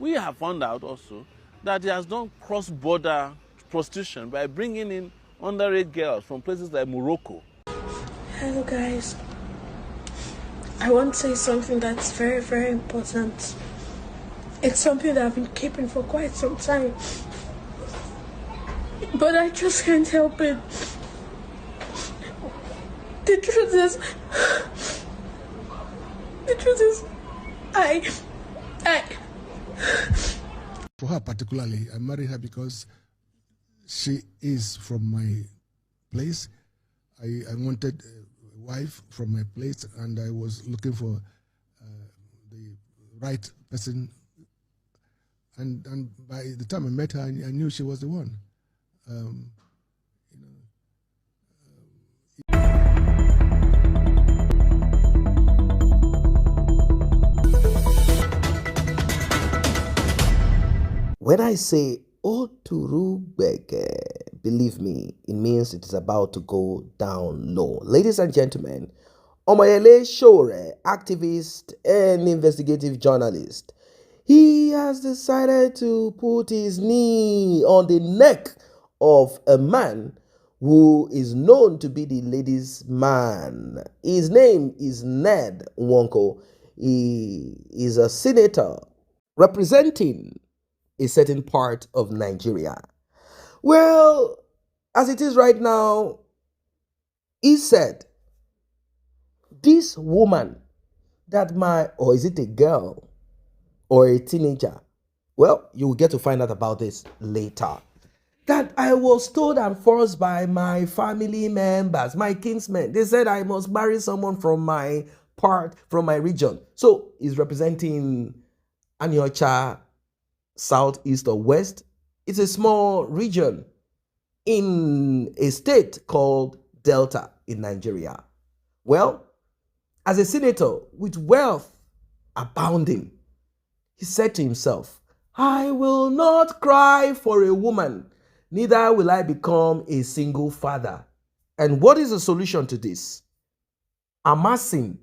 We have found out also that he has done cross-border prostitution by bringing in underage girls from places like Morocco. Hello guys, I want to say something that's very, very important. It's something that I've been keeping for quite some time, but I just can't help it. The truth is, I For her particularly, I married her because she is from my place. I wanted a wife from my place, and I was looking for the right person. And by the time I met her, I knew she was the one. When I say Oturugbeke, believe me, it means it is about to go down low. Ladies and gentlemen, Omoyele Sowore, activist and investigative journalist, he has decided to put his knee on the neck of a man who is known to be the ladies' man. His name is Ned Nwoko. He is a senator representing a certain part of Nigeria. Well, as it is right now, he said, this woman or is it a girl or a teenager? Well, you will get to find out about this later. That I was told and forced by my family members, my kinsmen. They said I must marry someone from my region. So he's representing Anyocha, south, east, or west. It's a small region in a state called Delta in Nigeria. Well, as a senator with wealth abounding, he said to himself, I will not cry for a woman, neither will I become a single father. And what is the solution to this? Amassing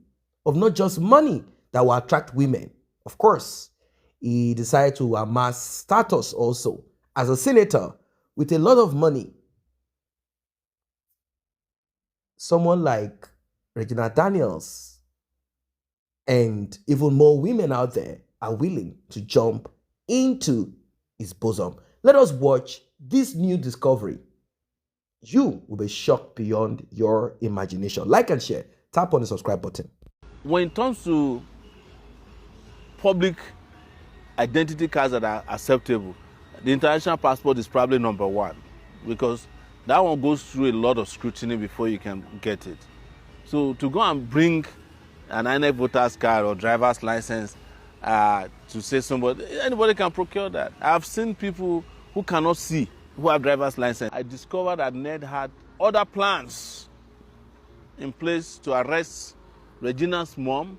of not just money that will attract women. Of course, he decided to amass status also as a senator with a lot of money. Someone like Regina and even more women out there are willing to jump into his bosom. Let us watch this new discovery. You will be shocked beyond your imagination. Like and share. Tap on the subscribe button. When it comes to public identity cards that are acceptable, the international passport is probably number one, because that one goes through a lot of scrutiny before you can get it. So to go and bring an INEC voter's card or driver's license to say anybody can procure that. I've seen people who cannot see who have driver's license. I discovered that Ned had other plans in place to arrest Regina's mom.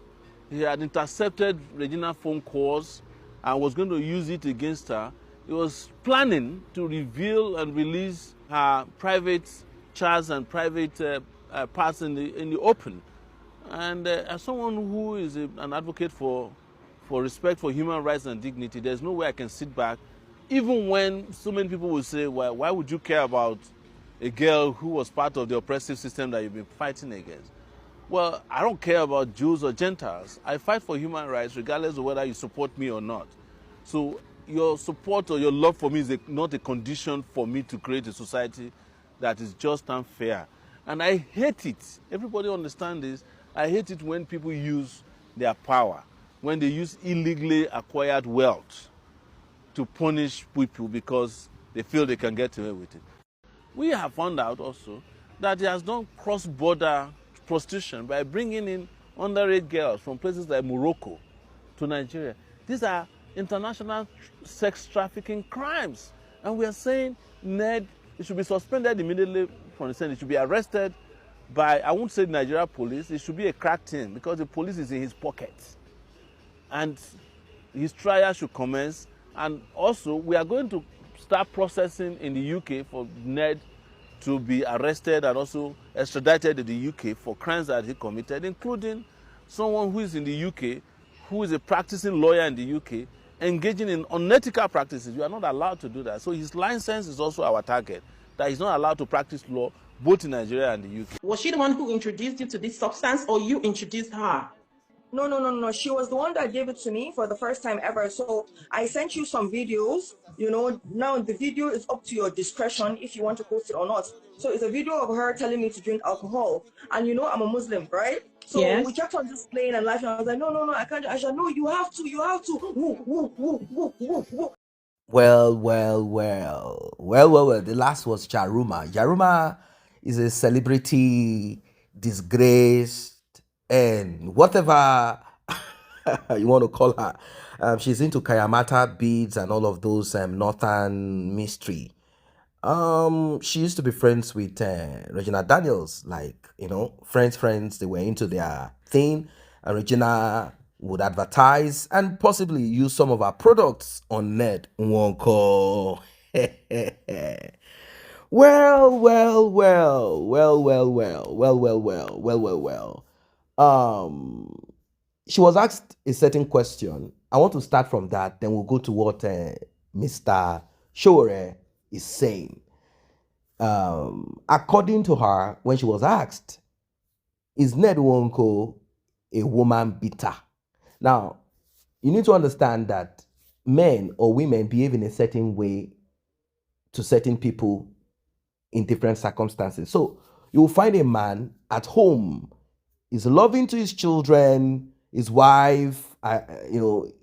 He had intercepted Regina's phone calls and was going to use it against her. He was planning to reveal and release her private chats and private parts in the open. And as someone who is an advocate for respect for human rights and dignity, there's no way I can sit back, even when so many people will say, well, why would you care about a girl who was part of the oppressive system that you've been fighting against? Well, I don't care about Jews or Gentiles. I fight for human rights regardless of whether you support me or not. So your support or your love for me is not a condition for me to create a society that is just and fair. And I hate it. Everybody understands this. I hate it when people use their power, when they use illegally acquired wealth to punish people because they feel they can get away with it. We have found out also that he has done cross-border prostitution by bringing in underage girls from places like Morocco to Nigeria. These are international sex trafficking crimes. And we are saying Ned, he should be suspended immediately from the Senate. He should be arrested by, I won't say the Nigeria police, it should be a crack team because the police is in his pocket. And his trial should commence. And also, we are going to start processing in the UK for Ned to be arrested and also extradited to the UK for crimes that he committed, including someone who is in the UK, who is a practicing lawyer in the UK, engaging in unethical practices. You are not allowed to do that. So his license is also our target, that he's not allowed to practice law both in Nigeria and the UK. Was she the one who introduced you to this substance, or you introduced her? No. She was the one that gave it to me for the first time ever. So I sent you some videos. Now the video is up to your discretion if you want to post it or not. So it's a video of her telling me to drink alcohol. And I'm a Muslim, right? So Yes. we kept on just playing and laughing. I was like, no, I can't. I said, no, you have to. Woo, woo, woo, woo, woo, woo. Well. The last was Jaruma. Jaruma is a celebrity, disgraced, and whatever you want to call her. She's into Kayamata beads and all of those northern mystery. She used to be friends with Regina Daniels, like, friends. They were into their thing, and Regina would advertise and possibly use some of our products on Ned Nwoko. Well. She was asked a certain question. I want to start from that, then we'll go to what Mr. Sowore is saying. According to her, when she was asked, is Ned Nwoko a woman beater? Now, you need to understand that men or women behave in a certain way to certain people in different circumstances. So you will find a man at home is loving to his children, his wife,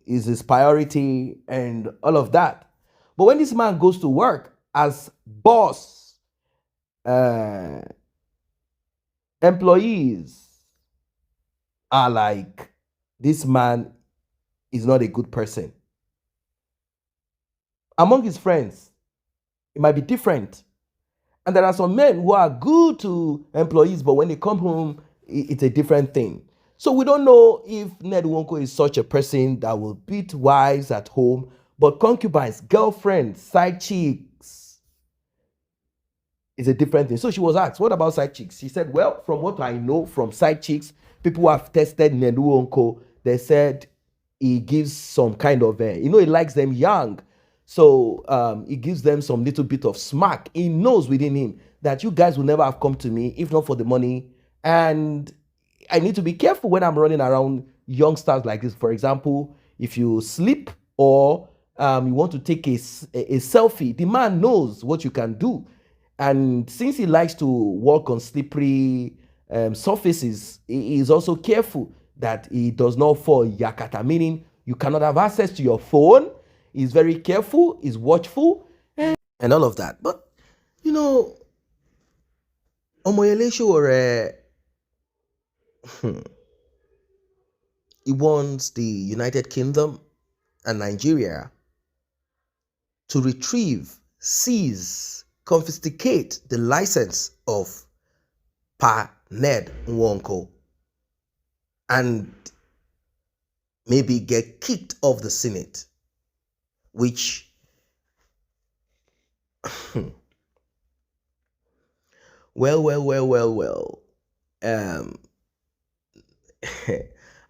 is his priority and all of that. But when this man goes to work as boss, employees are like, this man is not a good person. Among his friends, it might be different. And there are some men who are good to employees, but when they come home, it's a different thing. So we don't know if Ned Nwoko is such a person that will beat wives at home, but concubines, girlfriends, side chicks is a different thing. So she was asked, what about side chicks? She said, well, from what I know from side chicks, people who have tested Ned Nwoko, they said he gives some kind of, he likes them young. So he gives them some little bit of smack. He knows within him that you guys will never have come to me if not for the money. And I need to be careful when I'm running around youngsters like this. For example, if you sleep or you want to take a selfie, the man knows what you can do. And since he likes to walk on slippery surfaces, he is also careful that he does not fall yakata, meaning you cannot have access to your phone. He's very careful, he's watchful, and all of that. But, Omoyele Sowore, he wants the United Kingdom and Nigeria to retrieve, seize, confiscate the license of Ned Nwoko and maybe get kicked off the Senate, which well.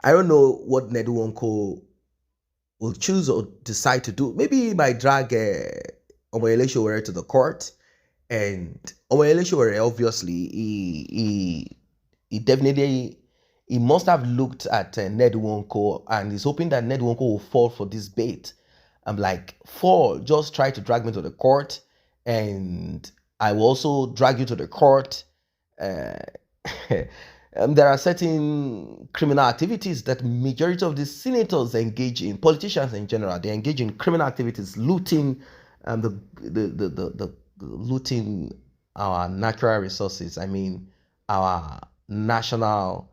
I don't know what Ned Nwoko will choose or decide to do. Maybe he might drag Omoyele Sowore to the court, and Omoyele Sowore, obviously, he definitely, he must have looked at Ned Nwoko and he's hoping that Ned Nwoko will fall for this bait. I'm like, fall, just try to drag me to the court, and I will also drag you to the court. There are certain criminal activities that majority of the senators engage in, politicians in general, they engage in criminal activities, looting, looting our natural resources. I mean, our national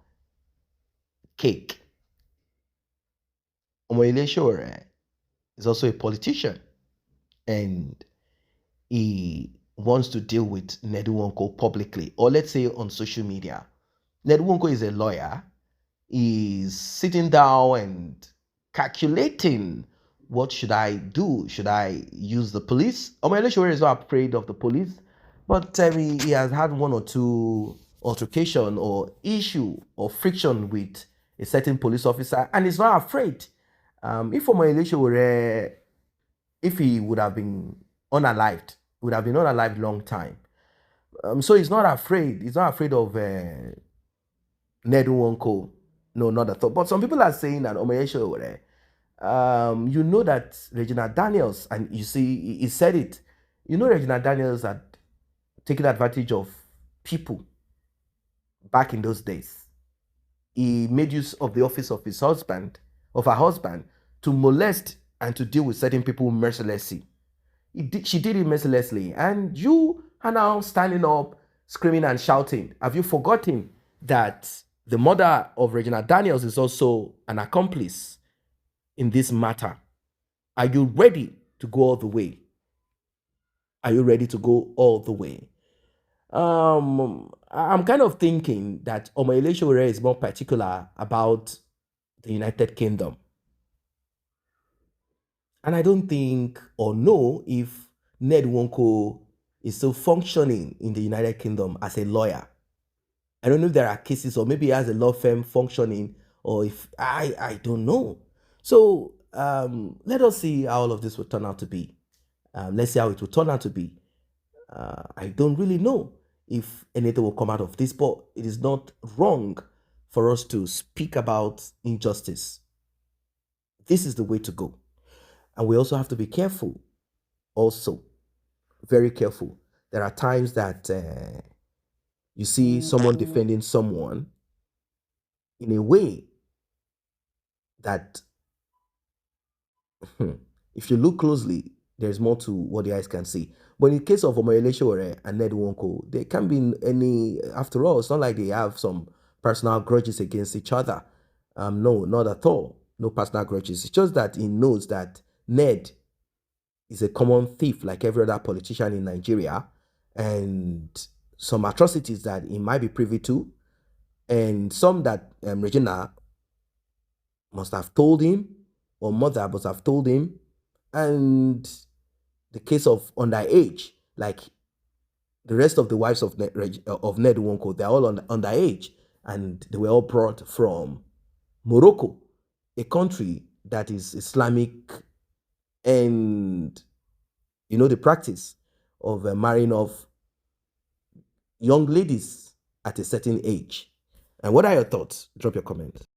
cake. Omoyele Sowore is also a politician, and he wants to deal with Ned Nwoko publicly, or let's say on social media. Ned Nwoko is a lawyer. He's sitting down and calculating, what should I do? Should I use the police? Omoyele Sowore is not afraid of the police, but he has had one or two altercation or issue or friction with a certain police officer, and he's not afraid. If Omoyele Sowore, if he would have been unalived, would have been unalived long time. So he's not afraid. He's not afraid of Ned Nwoko. No, not at all. But some people are saying that Omoyele Sowore, you know that Regina Daniels, and you see, he said it. You know, Regina Daniels had taken advantage of people back in those days. He made use of the office of his husband, of her husband, to molest and to deal with certain people mercilessly. She did it mercilessly, and you are now standing up, screaming and shouting. Have you forgotten that the mother of Regina Daniels is also an accomplice in this matter? Are you ready to go all the way? Are you ready to go all the way? I'm kind of thinking that Omoyele Sowore is more particular about the United Kingdom. And I don't think or know if Ned Nwoko is still functioning in the United Kingdom as a lawyer. I don't know if there are cases, or maybe he has a law firm functioning, or if I don't know. So let us see how all of this will turn out to be. Let's see how it will turn out to be. I don't really know if anything will come out of this, but it is not wrong for us to speak about injustice. This is the way to go. And we also have to be careful, also, very careful. There are times that you see someone defending someone in a way that, if you look closely, there's more to what the eyes can see. But in the case of Omoyele Sowore and Ned Nwoko, there can't be any, after all, it's not like they have some personal grudges against each other. No, not at all. No personal grudges. It's just that he knows that Ned is a common thief like every other politician in Nigeria, and some atrocities that he might be privy to, and some that Regina must have told him, or mother must have told him, and the case of underage, like the rest of the wives of Ned Nwoko, they're all underage, and they were all brought from Morocco, a country that is Islamic, and you know the practice of marrying off young ladies at a certain age. And what are your thoughts? Drop your comments.